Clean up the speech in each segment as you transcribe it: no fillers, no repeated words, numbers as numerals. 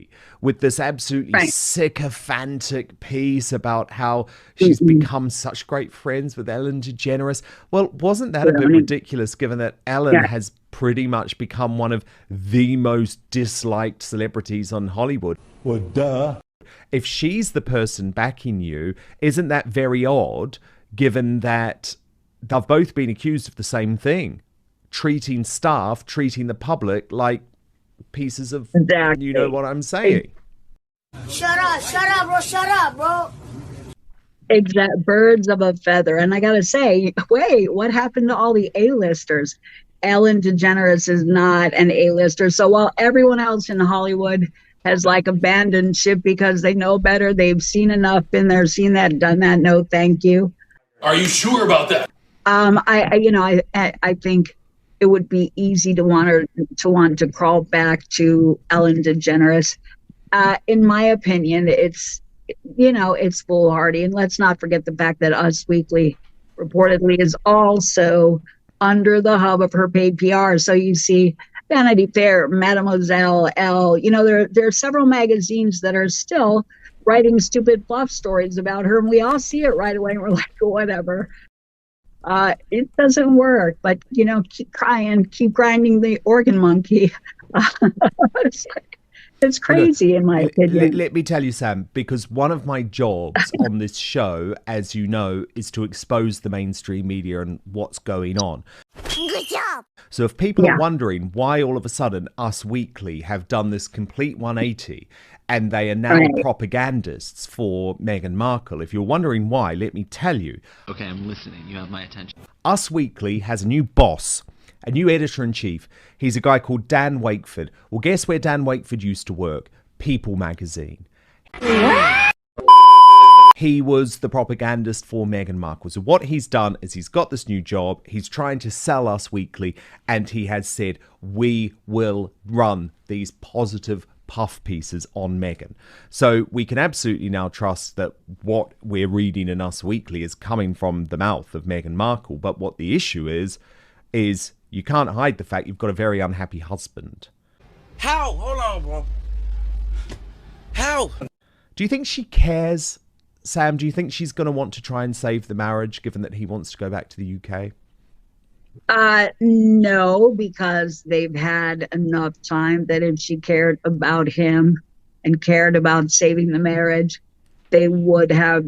weekly with this absolutely Right. sycophantic piece about how she's become such great friends with Ellen DeGeneres. Well, wasn't that a bit ridiculous given that Ellen Yeah. has pretty much become one of the most disliked celebrities on Hollywood? Well, duh. If she's the person backing you, isn't that very odd given that they've both been accused of the same thing? Treating staff, treating the public like pieces of, Exactly. you know what I'm saying? Shut up, bro. Exact birds of a feather. And I gotta say, wait, what happened to all the A-listers? Ellen DeGeneres is not an A-lister. So while everyone else in Hollywood has like abandoned ship because they know better, they've seen enough, been there, seen that, done that. No, thank you. Are you sure about that? I think it would be easy to want to crawl back to Ellen DeGeneres. In my opinion, it's foolhardy. And let's not forget the fact that Us Weekly reportedly is also under the hub of her paid PR. So you see Vanity Fair, Mademoiselle, Elle, there are several magazines that are still writing stupid fluff stories about her. And we all see it right away. And we're like, whatever. It doesn't work, but keep crying, keep grinding the organ monkey. It's crazy, in my opinion. Let me tell you, Sam, because one of my jobs on this show, as you know, is to expose the mainstream media and what's going on. Good job. So if people are wondering why all of a sudden Us Weekly have done this complete 180 and they are now propagandists for Meghan Markle, if you're wondering why, let me tell you. Okay, I'm listening. You have my attention. Us Weekly has a new boss, a new editor-in-chief. He's a guy called Dan Wakeford. Well, guess where Dan Wakeford used to work? People magazine. He was the propagandist for Meghan Markle. So what he's done is he's got this new job. He's trying to sell Us Weekly, and he has said, we will run these positive puff pieces on Meghan. So we can absolutely now trust that what we're reading in Us Weekly is coming from the mouth of Meghan Markle. But what the issue is you can't hide the fact you've got a very unhappy husband. How? Hold on, bro. How? Do you think she cares, Sam? Do you think she's going to want to try and save the marriage, given that he wants to go back to the UK? No, because they've had enough time that if she cared about him and cared about saving the marriage, they would have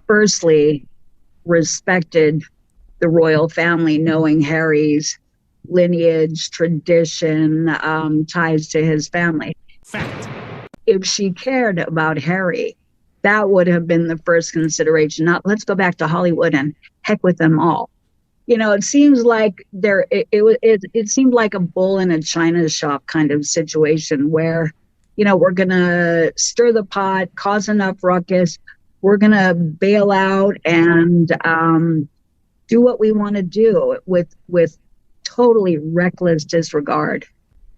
firstly respected the royal family, knowing Harry's lineage, tradition, ties to his family. Fact. If she cared about Harry, that would have been the first consideration. Not let's go back to Hollywood and heck with them all. It seems like it seemed like a bull in a china shop kind of situation where, we're going to stir the pot, cause enough ruckus. We're going to bail out and do what we want to do with totally reckless disregard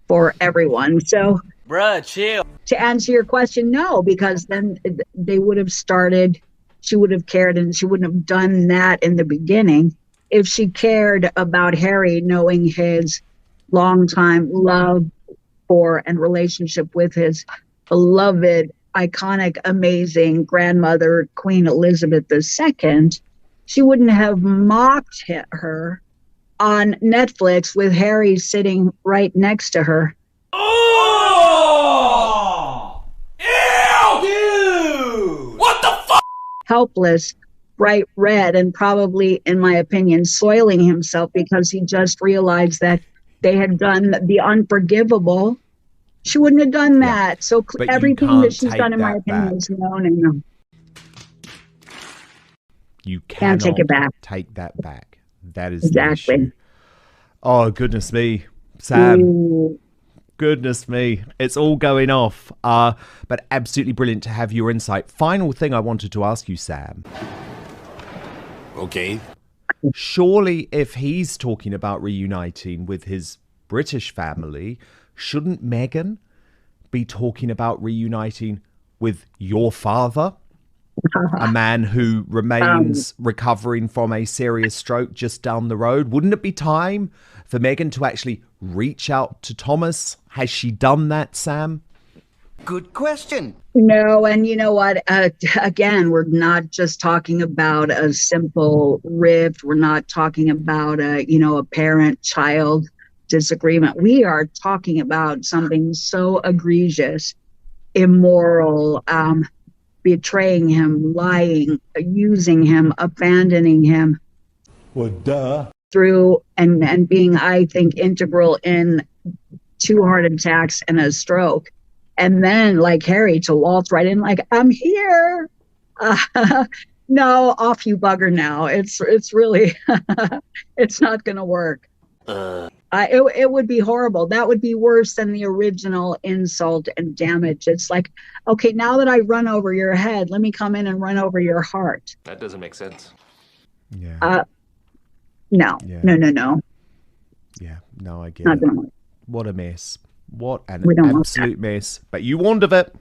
for everyone. So, Bruh, chill. to answer your question, no, because then they would have started, she would have cared, and she wouldn't have done that in the beginning. If she cared about Harry, knowing his longtime love for and relationship with his beloved, iconic, amazing grandmother, Queen Elizabeth II, she wouldn't have mocked her on Netflix with Harry sitting right next to her. Oh! Ew! Dude! What the fuck? Helpless, bright red, and probably, in my opinion, soiling himself because he just realized that they had done the unforgivable. She wouldn't have done that. So But everything that she's done, in my opinion, back. is no. You Can't take it back. Take that back. That is Exactly. the issue. Oh, goodness me, Sam. Ooh. Goodness me. It's all going off. But absolutely brilliant to have your insight. Final thing I wanted to ask you, Sam. Okay. Surely if he's talking about reuniting with his British family, shouldn't Meghan be talking about reuniting with your father? A man who remains recovering from a serious stroke just down the road. Wouldn't it be time for Meghan to actually reach out to Thomas? Has she done that, Sam? Good question. No, and you know what? Again, we're not just talking about a simple rift. We're not talking about a parent-child disagreement. We are talking about something so egregious, immoral, betraying him, lying, using him, abandoning him. Well, duh. Through and being, I think, integral in 2 heart attacks and a stroke. And then, like Harry, to waltz right in, like, I'm here. No, off you bugger now. It's really, it's not going to work. It would be horrible. That would be worse than the original insult and damage. It's like, okay, now that I run over your head, let me come in and run over your heart. That doesn't make sense. Yeah. No. Yeah. No. Yeah, no, I get Not it. gonna work. What a mess. What an We don't want absolute mess. But you warned of it.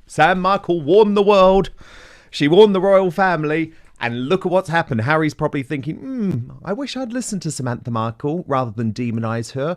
Sam Markle warned the world. She warned the royal family. And look at what's happened. Harry's probably thinking, I wish I'd listened to Samantha Markle rather than demonise her.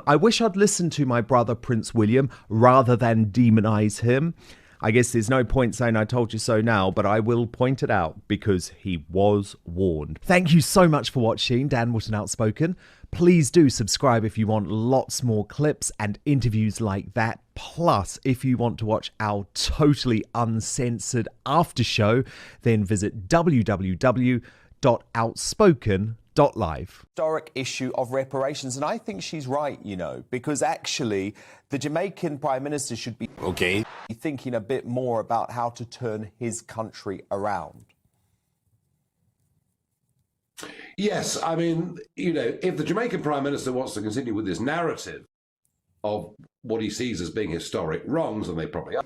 I wish I'd listened to my brother Prince William rather than demonise him. I guess there's no point saying I told you so now, but I will point it out because he was warned. Thank you so much for watching Dan Wootton Outspoken. Please do subscribe if you want lots more clips and interviews like that. Plus, if you want to watch our totally uncensored after show, then visit www.outspoken.live. Historic issue of reparations, and I think she's right, because actually the Jamaican Prime Minister should be thinking a bit more about how to turn his country around. Yes, I mean, if the Jamaican Prime Minister wants to continue with this narrative of what he sees as being historic wrongs, and they probably are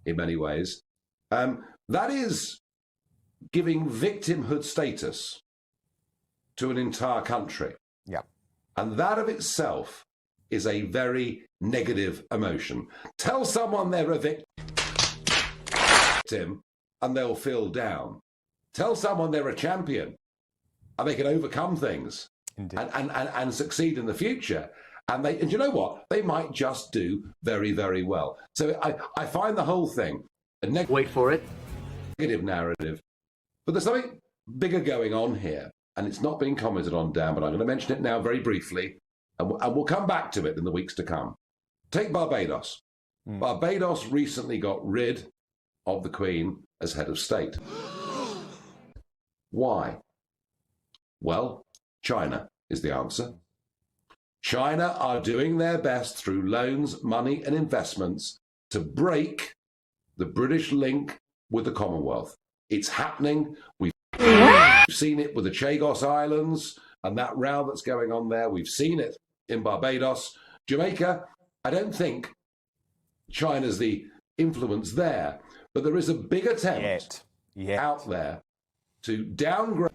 in many ways, that is giving victimhood status to an entire country. Yeah. And that of itself is a very negative emotion. Tell someone they're a victim and they'll feel down. Tell someone they're a champion and they can overcome things and succeed in the future. And you know what? They might just do very, very well. So I find the whole thing a negative narrative. But there's something bigger going on here. And it's not being commented on, Dan, but I'm going to mention it now very briefly, and we'll come back to it in the weeks to come. Take Barbados. Barbados recently got rid of the Queen as head of state. Why? Well, China is the answer. China are doing their best through loans, money, and investments to break the British link with the Commonwealth. It's happening. We've seen it with the Chagos Islands and that row that's going on there. We've seen it in Barbados. Jamaica, I don't think China's the influence there, but there is a big attempt out there to downgrade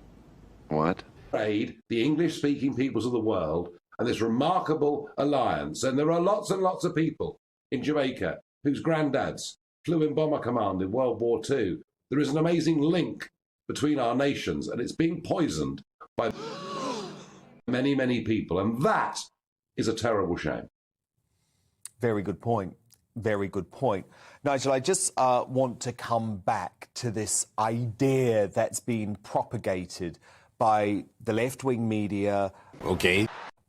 the English-speaking peoples of the world and this remarkable alliance. And there are lots and lots of people in Jamaica whose granddads flew in Bomber Command in World War II. There is an amazing link between our nations, and it's being poisoned by many, many people. And that is a terrible shame. Very good point. Very good point. Nigel, I just want to come back to this idea that's been propagated by the left-wing media,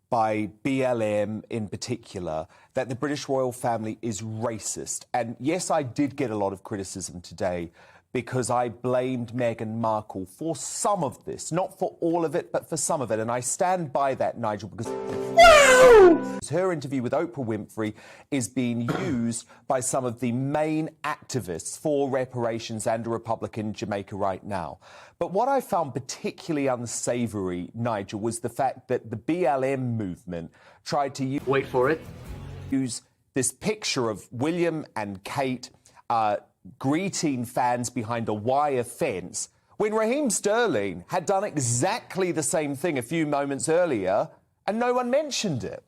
by BLM in particular, that the British royal family is racist. And yes, I did get a lot of criticism today because I blamed Meghan Markle for some of this. Not for all of it, but for some of it. And I stand by that, Nigel, because her interview with Oprah Winfrey is being used by some of the main activists for reparations and a republic in Jamaica right now. But what I found particularly unsavory, Nigel, was the fact that the BLM movement tried to use this picture of William and Kate greeting fans behind a wire fence when Raheem Sterling had done exactly the same thing a few moments earlier and no one mentioned it.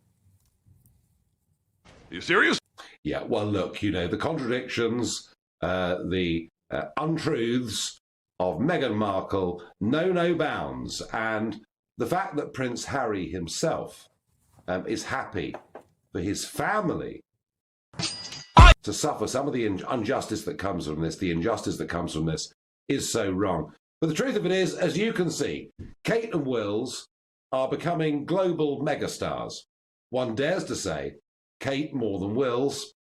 Are you serious? Yeah, well, look, the contradictions, the untruths of Meghan Markle know no bounds. And the fact that Prince Harry himself is happy for his family to suffer some of the injustice that comes from this, the injustice that comes from this is so wrong. But the truth of it is, as you can see, Kate and Wills are becoming global megastars. One dares to say, Kate more than Wills.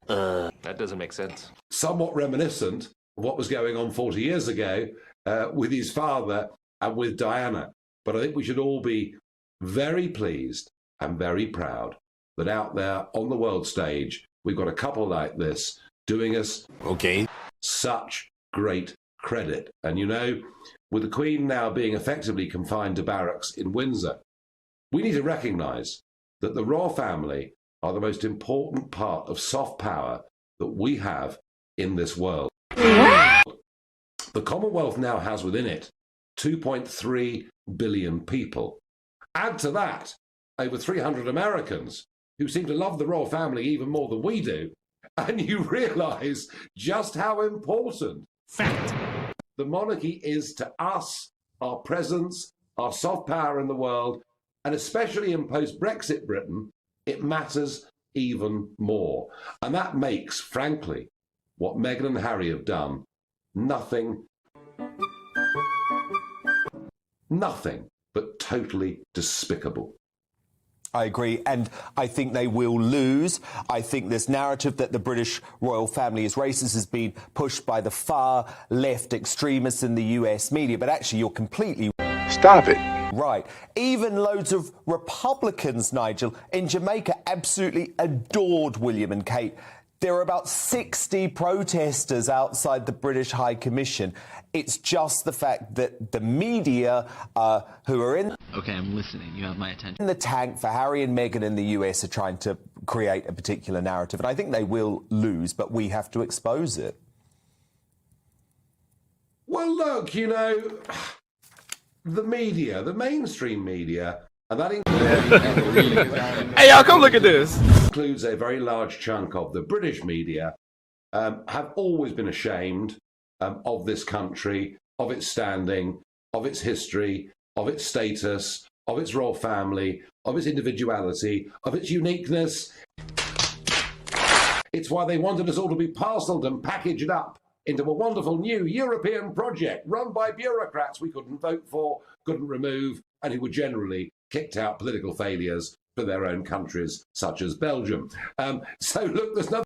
That doesn't make sense. Somewhat reminiscent of what was going on 40 years ago with his father and with Diana. But I think we should all be very pleased and very proud that out there on the world stage, we've got a couple like this doing us such great credit. And you know, with the Queen now being effectively confined to barracks in Windsor, we need to recognise that the royal family are the most important part of soft power that we have in this world. The Commonwealth now has within it 2.3 billion people. Add to that over 300 Americans who seem to love the royal family even more than we do, and you realise just how important the monarchy is to us, our presence, our soft power in the world, and especially in post-Brexit Britain, it matters even more. And that makes, frankly, what Meghan and Harry have done nothing but totally despicable. I agree, and I think they will lose. I think this narrative that the British royal family is racist has been pushed by the far left extremists in the US media, but actually you're completely Stop it. right. Even loads of Republicans, Nigel, in Jamaica absolutely adored William and Kate. There are about 60 protesters outside the British High Commission. It's just the fact that the media who are in Okay, I'm listening. You have my attention. the tank for Harry and Meghan in the US are trying to create a particular narrative. And I think they will lose, but we have to expose it. Well, look, you know, the media, the mainstream media, and that Hey, y'all, come look at this. includes a very large chunk of the British media, have always been ashamed of this country, of its standing, of its history, of its status, of its royal family, of its individuality, of its uniqueness. It's why they wanted us all to be parcelled and packaged up into a wonderful new European project run by bureaucrats we couldn't vote for, couldn't remove, and who were generally kicked out political failures for their own countries, such as Belgium. So look, there's nothing